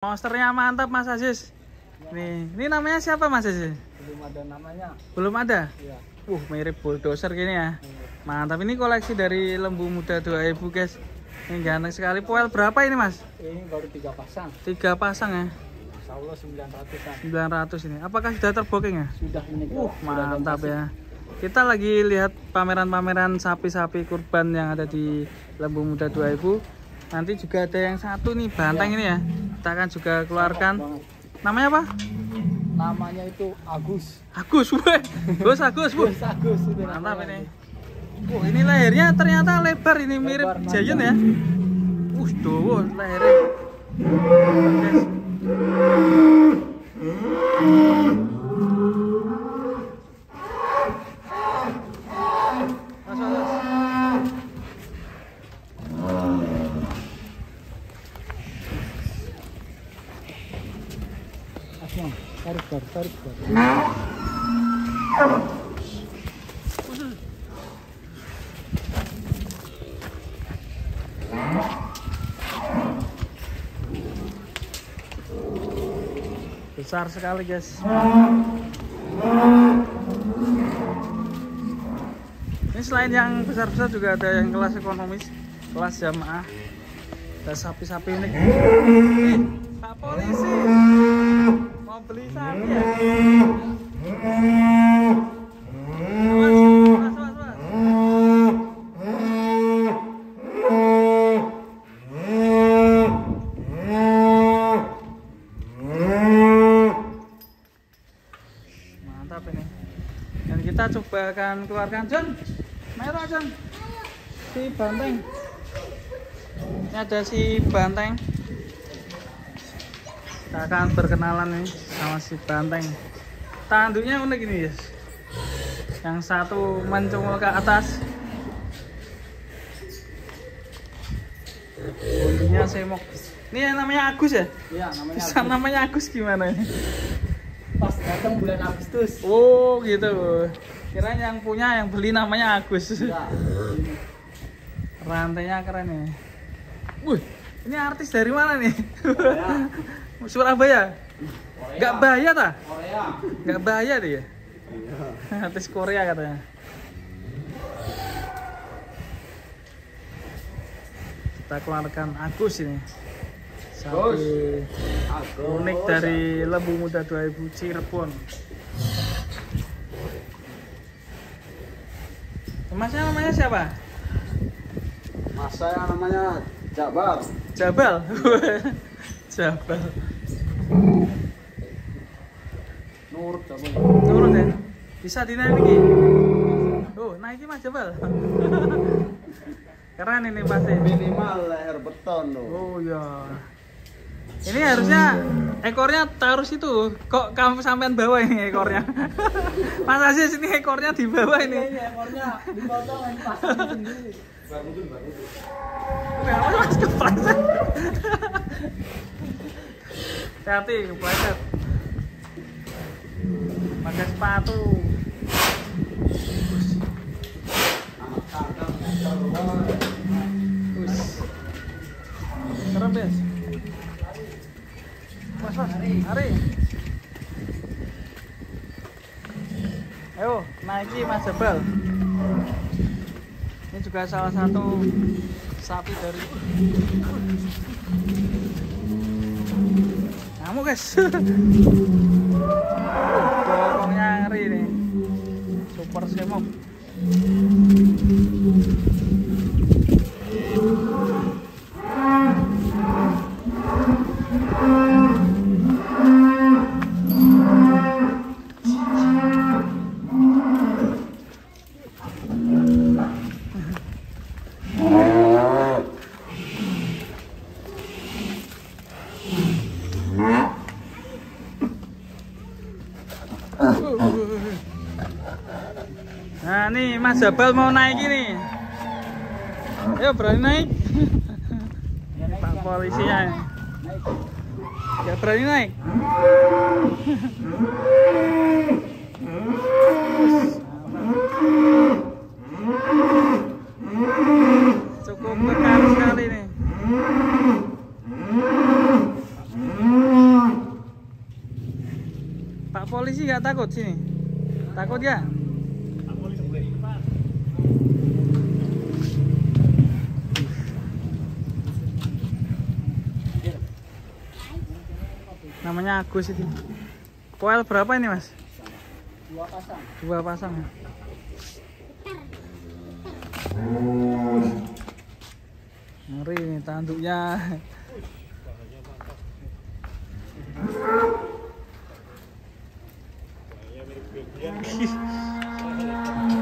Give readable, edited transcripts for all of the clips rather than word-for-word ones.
Monsternya mantap Mas Aziz. Ini namanya siapa Mas Aziz? Belum ada namanya. Belum ada? Iya. Mirip bulldozer gini ya. Mantap, ini koleksi dari lembu muda 2000 guys. Ini ganteng sekali. Poel berapa ini Mas? Ini baru 3 pasang. 3 pasang ya? Insya Allah 900-an. 900 ini. Apakah sudah terbooking ya? Sudah ini. Mantap ya. Kita lagi lihat pameran-pameran sapi-sapi kurban yang ada di Lembu Muda 2000. Nanti juga ada yang satu nih, banteng ini ya. Kita akan juga keluarkan. Namanya apa? Namanya itu Agus. Agus, weh. Bos Agus, Bu. Bos Agus itu. Mantap ini. Ini lehernya ternyata lebar, ini mirip Giant ya. Dowo lehernya. Guys. Tarik. Besar sekali guys. Ini selain yang besar-besar juga ada yang kelas ekonomis, kelas jamaah. Ada sapi-sapi unik. Pak polisi mau beli sapi ya? Mas. Mantap ini. Dan kita coba akan keluarkan John. Merah John. Si banteng. Ini ada si banteng. Kita akan berkenalan nih sama si banteng. Tanduknya unik ini guys. Yang satu mencungul ke atas. Bulunya semok. Ini yang namanya Agus ya? Iya, namanya Bisa Agus. namanya Agus gimana ini? Pas datang bulan Agustus. Oh gitu. Kirain yang punya yang beli namanya Agus. Ya. Rantainya keren ya. Wih, ini artis dari mana nih? Korea. Surabaya. Nggak bahaya ta? Korea. Nggak bahaya dia. Iya. Artis Korea katanya. Kita keluarkan Agus ini. Sapi unik dari Lembu Muda 2000 Cirebon. Masnya namanya siapa? Mas saya namanya Jabal. Jabal. Jabal. Nurut Jabal. Turun ya. Bisa dinaiki. Oh, naiki Mas Jabal. Keren ini pasti. Minimal leher beton loh. Oh iya. Ini harusnya ekornya taruh situ. Kok kamu sampean bawa ini ekornya? Mas Aziz, ini ekornya di bawah ini. Iya, ekornya dipotong yang pasang sendiri. Baru. Kenapa Mas kepleset? Hati kepleset. Pakai sepatu. Serem guys. Mas, hari. Ayo, naiki Mas Jabal. Ini juga salah satu sapi dari kamu guys. Bokongnya ngeri nih. Super semok. Nah nih Mas Jabal mau naik ini. Ayo berani naik. Pak polisinya. Gak berani naik. Cukup bekal sekali nih. polisi nggak takut sini? Takut ya? Namanya Agus itu. Koel berapa ini mas? 2 pasang. 2 pasang ya? Ngeri nih tanduknya.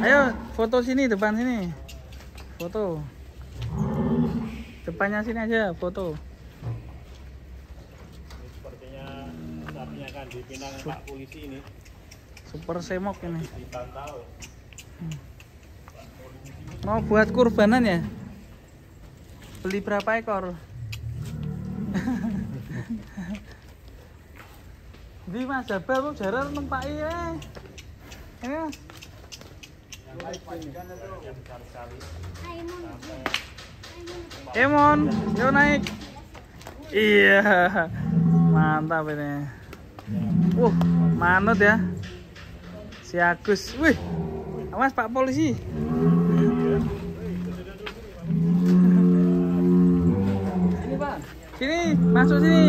Ayo foto sini, depan sini. Foto. Depannya sini aja foto. Sepertinya sapinya akan dipinang Pak Polisi ini. Super semok ini. Dipantau. Mau buat kurbanan ya? Beli berapa ekor? Di Mas Jabal mau jaran numpai ya. Ini Mas. Emon, yo naik. Iya. Mantap ini. Manut ya. Si Agus. Wih. Awas Pak Polisi. Sini Pak. Sini, masuk sini.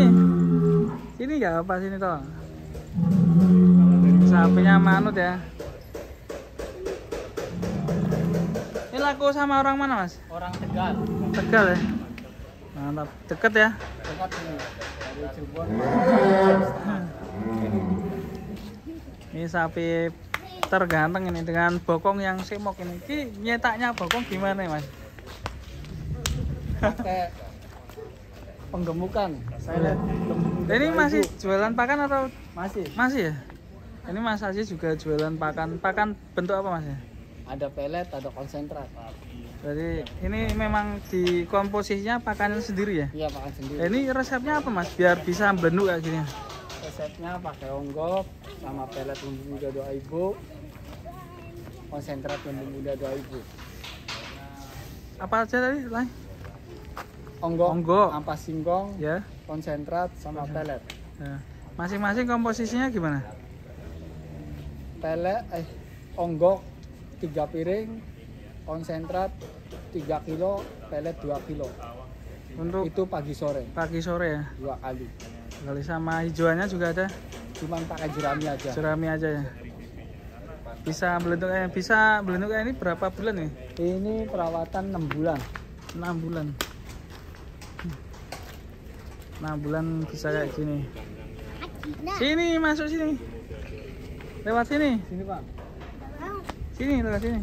Sini nggak apa sini toh. Sapinya manut ya. Ini laku sama orang mana mas? Orang Tegal. Tegal ya. Mantap. Deket ya. Dekat sini. Dari Cirebon. Ini sapi terganteng ini dengan bokong yang semok ini. Ki nyetaknya bokong gimana mas? Pakai penggemukan. Saya lihat Ini masih jualan pakan atau masih masih ya? Ini Mas Aziz juga jualan pakan. Pakan bentuk apa mas ya? ada pelet, ada konsentrat. Jadi ini memang di komposisinya pakan sendiri ya? Iya, pakan sendiri. Ini resepnya apa mas? Biar bisa blenduk kayak gini. Resepnya pakai onggok sama pelet bumbu muda doa ibu, konsentrat bumbu muda doa ibu. Apa aja tadi? Lai? Onggok, Onggok. ampas singkong, Ya. konsentrat sama pelet. Ya. Masing-masing komposisinya gimana? Pelet, onggok 3 piring, konsentrat 3 kilo, pelet 2 kilo. Untuk Itu pagi sore pagi sore ya. 2 kali. Kali sama hijauannya juga ada. Cuman pakai jerami aja. Jerami aja ya. Bisa belenduk ini berapa bulan nih? Ini perawatan 6 bulan. 6 bulan. 6 bulan bisa kayak gini. Sini, masuk sini. Lewat sini. Sini Pak. Sini, lewat sini.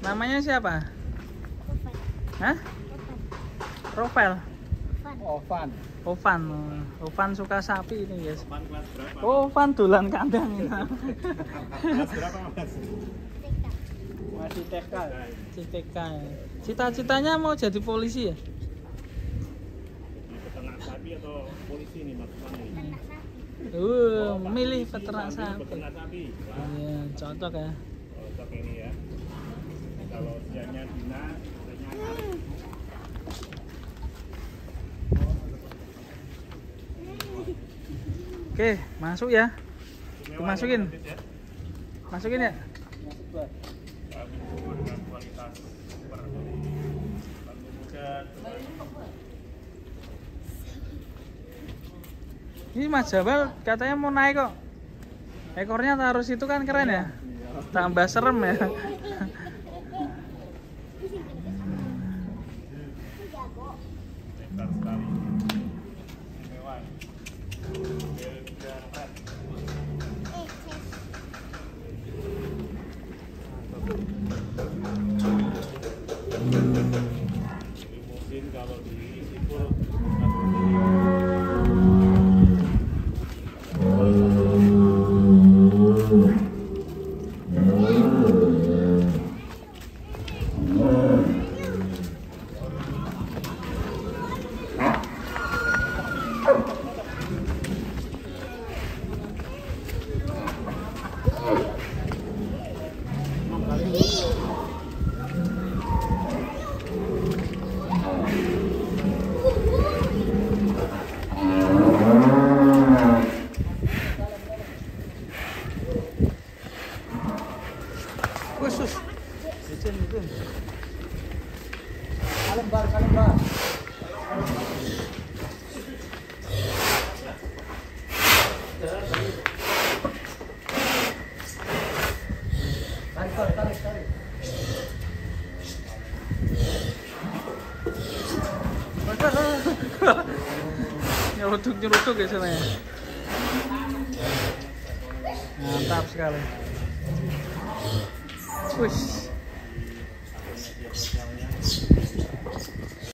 Namanya siapa? Hah? Profil. Ovan. Ovan. Ovan suka sapi ini guys. Ovan dolan kandang ini. Berapa mas? Masih TK. CTK. Cita-citanya mau jadi polisi ya? Peternak sapi atau polisi nih maksudnya ini? Milih peternak sapi. Peternak sapi. Wah, Iya, cocok ya. cocok ini ya. Kalau usianya dinas, usianya Oke, masuk ya. Dimasukin. ya. Masukin ya. Masuk Pak. Sapi tua dengan kualitas super. Bambu muda. Ini Mas Jabal katanya mau naik kok. Ekornya taruh situ kan keren ya. Tambah serem ya. Pintar sekali. Mewah. Belgian Limousin kalau diisi full. Sus. Licin itu. Kalembar. Tarik. Nyeruduk ya sana ya. Mantap sekali. Wih.